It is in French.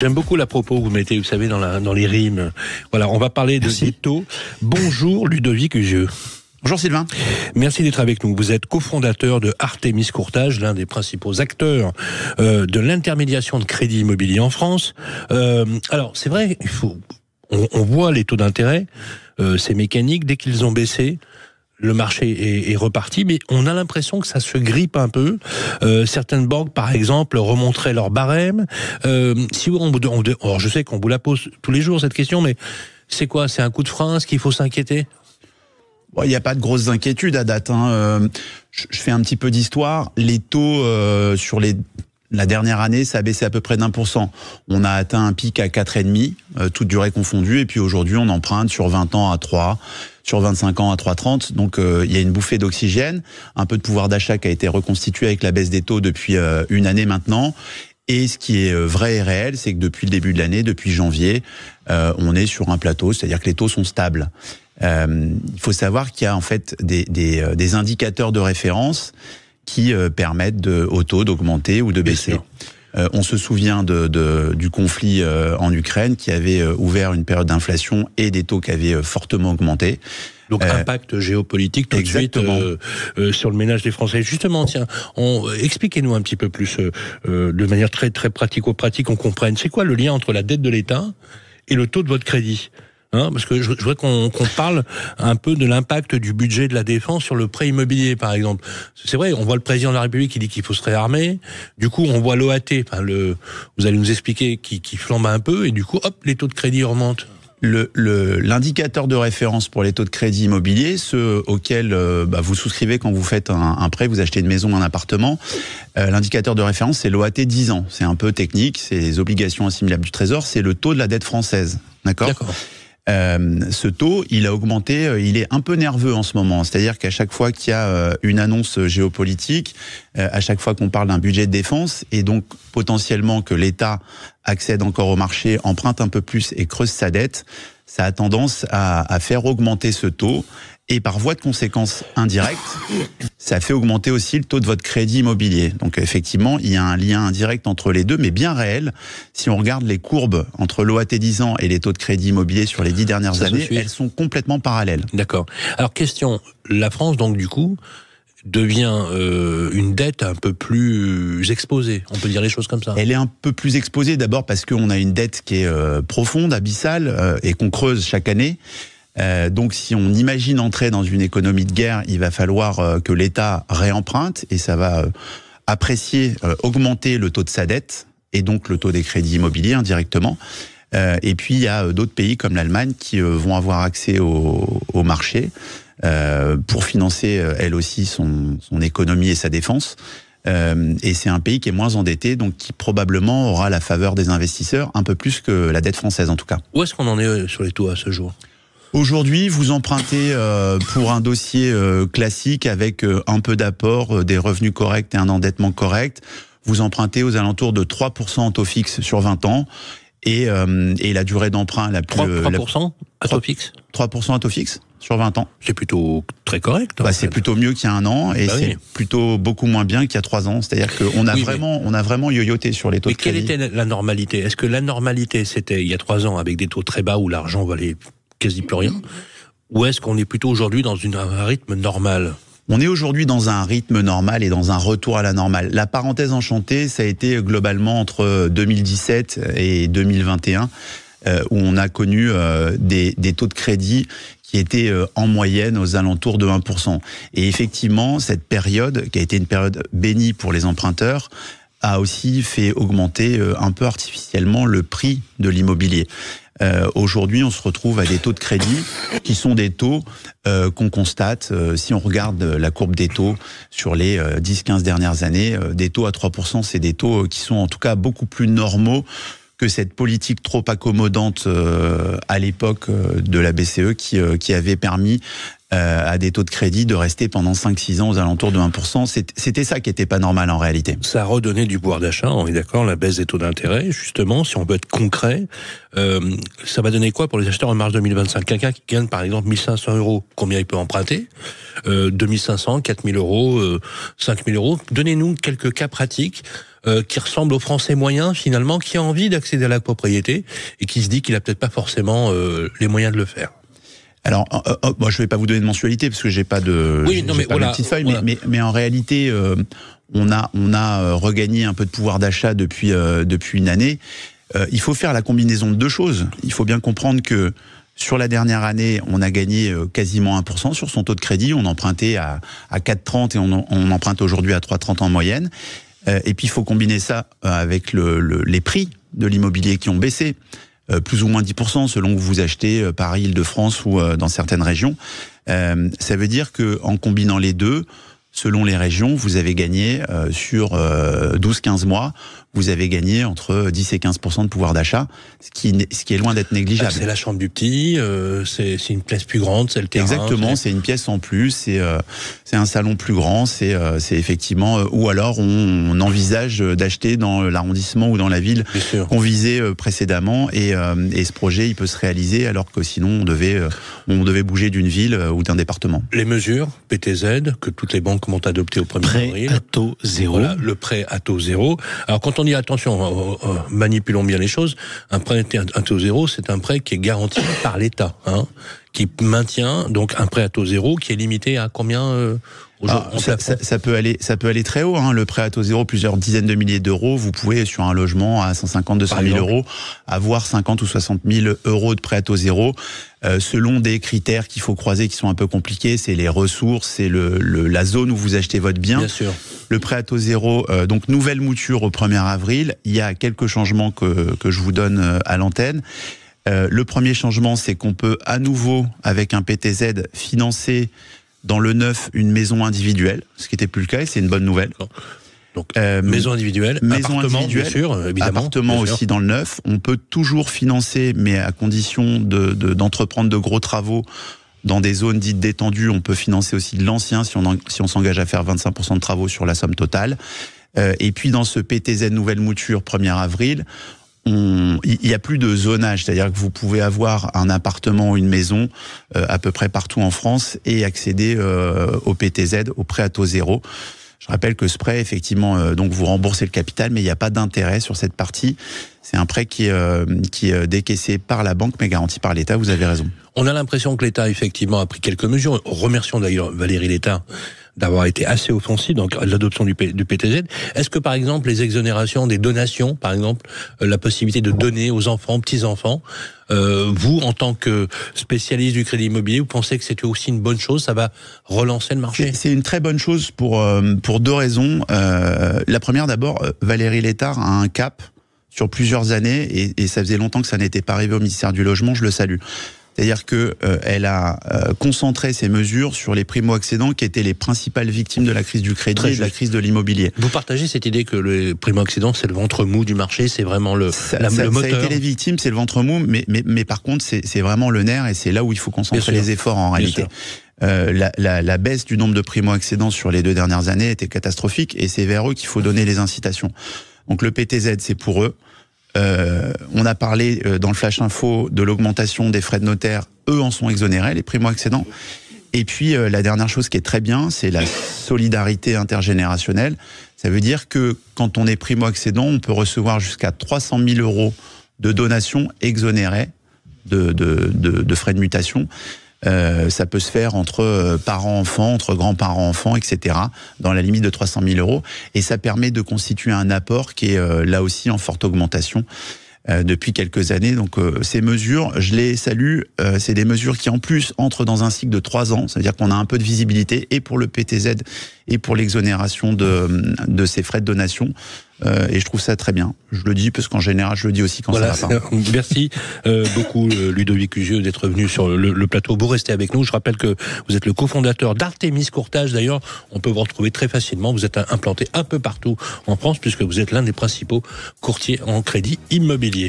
J'aime beaucoup la propos que vous mettez, vous savez, dans les rimes. Voilà, on va parler des taux. Bonjour Ludovic Usieux. Bonjour Sylvain. Merci d'être avec nous. Vous êtes cofondateur de Artemis Courtage, l'un des principaux acteurs de l'intermédiation de crédit immobilier en France. Alors, c'est vrai, on voit les taux d'intérêt, c'est mécanique, dès qu'ils ont baissé, le marché est reparti, mais on a l'impression que ça se grippe un peu. Certaines banques, par exemple, remonteraient leur barème. Alors je sais qu'on vous la pose tous les jours, cette question, mais c'est quoi? C'est un coup de frein? Est-ce qu'il faut s'inquiéter? Bon, il n'y a pas de grosses inquiétudes à date. Je fais un petit peu d'histoire. Les taux sur la dernière année, ça a baissé à peu près d'1%. On a atteint un pic à 4,5, toute durée confondue, et puis aujourd'hui, on emprunte sur 20 ans à 3, sur 25 ans à 3,30. Donc, il y a une bouffée d'oxygène, un peu de pouvoir d'achat qui a été reconstitué avec la baisse des taux depuis une année maintenant. Et ce qui est vrai et réel, c'est que depuis le début de l'année, depuis janvier, on est sur un plateau, c'est-à-dire que les taux sont stables. Il faut savoir qu'il y a en fait des indicateurs de référence qui permettent au taux d'augmenter ou de baisser. On se souvient du conflit en Ukraine qui avait ouvert une période d'inflation et des taux qui avaient fortement augmenté. Donc impact géopolitique tout exactement. De suite sur le ménage des Français. Justement, tiens, expliquez-nous un petit peu plus de manière très très pratico-pratique, qu'on comprenne. C'est quoi le lien entre la dette de l'État et le taux de votre crédit ? Parce que je voudrais qu'on parle un peu de l'impact du budget de la défense sur le prêt immobilier, par exemple. C'est vrai, on voit le président de la République qui dit qu'il faut se réarmer. Du coup, on voit l'OAT, vous allez nous expliquer, qui flambe un peu, et du coup, hop, les taux de crédit remontent. L'indicateur de référence pour les taux de crédit immobilier, ceux auxquels vous souscrivez quand vous faites un prêt, vous achetez une maison, un appartement, l'indicateur de référence, c'est l'OAT 10 ans. C'est un peu technique, c'est les obligations assimilables du Trésor, c'est le taux de la dette française. D'accord. Ce taux, il a augmenté, il est un peu nerveux en ce moment. C'est-à-dire qu'à chaque fois qu'il y a une annonce géopolitique, à chaque fois qu'on parle d'un budget de défense, et donc potentiellement que l'État accède encore au marché, emprunte un peu plus et creuse sa dette, ça a tendance à faire augmenter ce taux. Et par voie de conséquence indirecte, ça fait augmenter aussi le taux de votre crédit immobilier. Donc effectivement, il y a un lien indirect entre les deux, mais bien réel. Si on regarde les courbes entre l'OAT 10 ans et les taux de crédit immobilier sur les 10 dernières années, elles sont complètement parallèles. D'accord. Alors question, la France donc du coup devient une dette un peu plus exposée, on peut dire les choses comme ça. Elle est un peu plus exposée d'abord parce qu'on a une dette qui est profonde, abyssale, et qu'on creuse chaque année. Donc si on imagine entrer dans une économie de guerre, il va falloir que l'État réemprunte, et ça va augmenter le taux de sa dette, et donc le taux des crédits immobiliers indirectement. Et puis il y a d'autres pays comme l'Allemagne qui vont avoir accès au marché pour financer elle aussi son économie et sa défense. Et c'est un pays qui est moins endetté, donc qui probablement aura la faveur des investisseurs un peu plus que la dette française en tout cas. Où est-ce qu'on en est sur les taux à ce jour ? Aujourd'hui, vous empruntez pour un dossier classique avec un peu d'apport, des revenus corrects et un endettement correct. Vous empruntez aux alentours de 3% en taux fixe sur 20 ans et la durée d'emprunt la plus... 3% à taux fixe 3% à taux fixe sur 20 ans. C'est plutôt très correct. C'est plutôt mieux qu'il y a un an et c'est plutôt beaucoup moins bien qu'il y a 3 ans. C'est-à-dire qu'on a vraiment yo-yoté sur les taux de crédit. Mais quelle était la normalité ? Est-ce que la normalité, c'était il y a 3 ans avec des taux très bas où l'argent valait quasi plus rien, ou est-ce qu'on est plutôt aujourd'hui dans un rythme normal ? On est aujourd'hui dans un rythme normal et dans un retour à la normale. La parenthèse enchantée, ça a été globalement entre 2017 et 2021, où on a connu des taux de crédit qui étaient en moyenne aux alentours de 1%. Et effectivement, cette période, qui a été une période bénie pour les emprunteurs, a aussi fait augmenter un peu artificiellement le prix de l'immobilier. Aujourd'hui, on se retrouve à des taux de crédit qui sont des taux qu'on constate, si on regarde la courbe des taux sur les 10-15 dernières années, des taux à 3%, c'est des taux qui sont en tout cas beaucoup plus normaux que cette politique trop accommodante à l'époque de la BCE qui avait permis à des taux de crédit de rester pendant 5-6 ans aux alentours de 1%. C'était ça qui était pas normal en réalité. Ça a redonné du pouvoir d'achat, on est d'accord, la baisse des taux d'intérêt, justement, si on veut être concret, ça va donner quoi pour les acheteurs en mars 2025? Quelqu'un qui gagne par exemple 1 500 €, combien il peut emprunter? 2 500, 4 000 €, 5 000 €. Donnez-nous quelques cas pratiques qui ressemblent aux Français moyens, finalement, qui a envie d'accéder à la propriété et qui se dit qu'il a peut-être pas forcément les moyens de le faire. Alors, moi, je vais pas vous donner de mensualité parce que j'ai pas de, voilà, petite feuille, voilà. mais en réalité, on a regagné un peu de pouvoir d'achat depuis une année. Il faut faire la combinaison de deux choses. Il faut bien comprendre que sur la dernière année, on a gagné quasiment 1% sur son taux de crédit. On empruntait à 4,30 et on emprunte aujourd'hui à 3,30 en moyenne. Et puis, il faut combiner ça avec les prix de l'immobilier qui ont baissé. Plus ou moins 10% selon que vous achetez Paris, Île-de-France ou dans certaines régions. Ça veut dire que en combinant les deux, selon les régions, vous avez gagné sur 12-15 mois, vous avez gagné entre 10 et 15% de pouvoir d'achat, ce qui est loin d'être négligeable. C'est la chambre du petit, c'est une pièce plus grande, c'est le terrain. Exactement, c'est une pièce en plus, c'est un salon plus grand, c'est effectivement, ou alors on envisage d'acheter dans l'arrondissement ou dans la ville qu'on visait précédemment, et ce projet il peut se réaliser alors que sinon on devait bouger d'une ville ou d'un département. Les mesures PTZ que toutes les banques vont adopter au 1er avril. Prêt à taux zéro. Voilà, le prêt à taux zéro. Alors quand on dit attention, manipulons bien les choses, un prêt à taux zéro, c'est un prêt qui est garanti par l'État, qui maintient donc un prêt à taux zéro qui est limité à combien ça peut aller très haut, le prêt à taux zéro, plusieurs dizaines de milliers d'euros. Vous pouvez sur un logement à 150, 200 000 euros avoir 50 ou 60 000 euros de prêt à taux zéro, selon des critères qu'il faut croiser qui sont un peu compliqués. C'est les ressources, c'est la zone où vous achetez votre bien. Bien sûr. Le prêt à taux zéro, donc nouvelle mouture au 1er avril. Il y a quelques changements que je vous donne à l'antenne. Le premier changement, c'est qu'on peut à nouveau, avec un PTZ, financer dans le neuf une maison individuelle, ce qui n'était plus le cas, et c'est une bonne nouvelle. Donc, maison individuelle, appartement, bien sûr, évidemment. Appartement aussi dans le neuf. On peut toujours financer, mais à condition d'entreprendre de gros travaux dans des zones dites détendues. On peut financer aussi de l'ancien si on s'engage à faire 25% de travaux sur la somme totale. Et puis dans ce PTZ nouvelle mouture 1er avril, il n'y a plus de zonage, c'est-à-dire que vous pouvez avoir un appartement ou une maison à peu près partout en France et accéder au PTZ, au prêt à taux zéro. Je rappelle que ce prêt, effectivement, donc vous remboursez le capital, mais il n'y a pas d'intérêt sur cette partie. C'est un prêt qui est décaissé par la banque, mais garanti par l'État, vous avez raison. On a l'impression que l'État, effectivement, a pris quelques mesures. Remercions d'ailleurs Valérie Létard d'avoir été assez offensif dans l'adoption du PTZ. Est-ce que, par exemple, les exonérations des donations, par exemple, la possibilité de donner aux enfants, petits-enfants, vous, en tant que spécialiste du crédit immobilier, vous pensez que c'est aussi une bonne chose? Ça va relancer le marché? C'est une très bonne chose pour deux raisons. La première, d'abord, Valérie Létard a un cap sur plusieurs années, et ça faisait longtemps que ça n'était pas arrivé au ministère du Logement, je le salue. C'est-à-dire que elle a concentré ses mesures sur les primo-accédants qui étaient les principales victimes de la crise du crédit et de la crise de l'immobilier. Vous partagez cette idée que les primo-accédants, c'est le ventre mou du marché, c'est vraiment le moteur? Ça a été les victimes, c'est le ventre mou, mais par contre, c'est vraiment le nerf, et c'est là où il faut concentrer les efforts en réalité. La baisse du nombre de primo-accédants sur les 2 dernières années était catastrophique, et c'est vers eux qu'il faut donner les incitations. Donc le PTZ, c'est pour eux. On a parlé dans le Flash Info de l'augmentation des frais de notaire. Eux en sont exonérés, les primo-accédants. Et puis la dernière chose qui est très bien, c'est la solidarité intergénérationnelle. Ça veut dire que quand on est primo-accédant, on peut recevoir jusqu'à 300 000 euros de donations exonérées de frais de mutation. Ça peut se faire entre parents-enfants, entre grands-parents-enfants, etc., dans la limite de 300 000 euros. Et ça permet de constituer un apport qui est là aussi en forte augmentation depuis quelques années. Donc ces mesures, je les salue. C'est des mesures qui en plus entrent dans un cycle de 3 ans. C'est-à-dire qu'on a un peu de visibilité et pour le PTZ et pour l'exonération de ces frais de donation. Et je trouve ça très bien. Je le dis parce qu'en général, je le dis aussi quand ça va pas. Merci beaucoup Ludovic Ugieux d'être venu sur le plateau. Vous restez avec nous. Je rappelle que vous êtes le cofondateur d'Artémis Courtage. D'ailleurs, on peut vous retrouver très facilement. Vous êtes implanté un peu partout en France puisque vous êtes l'un des principaux courtiers en crédit immobilier.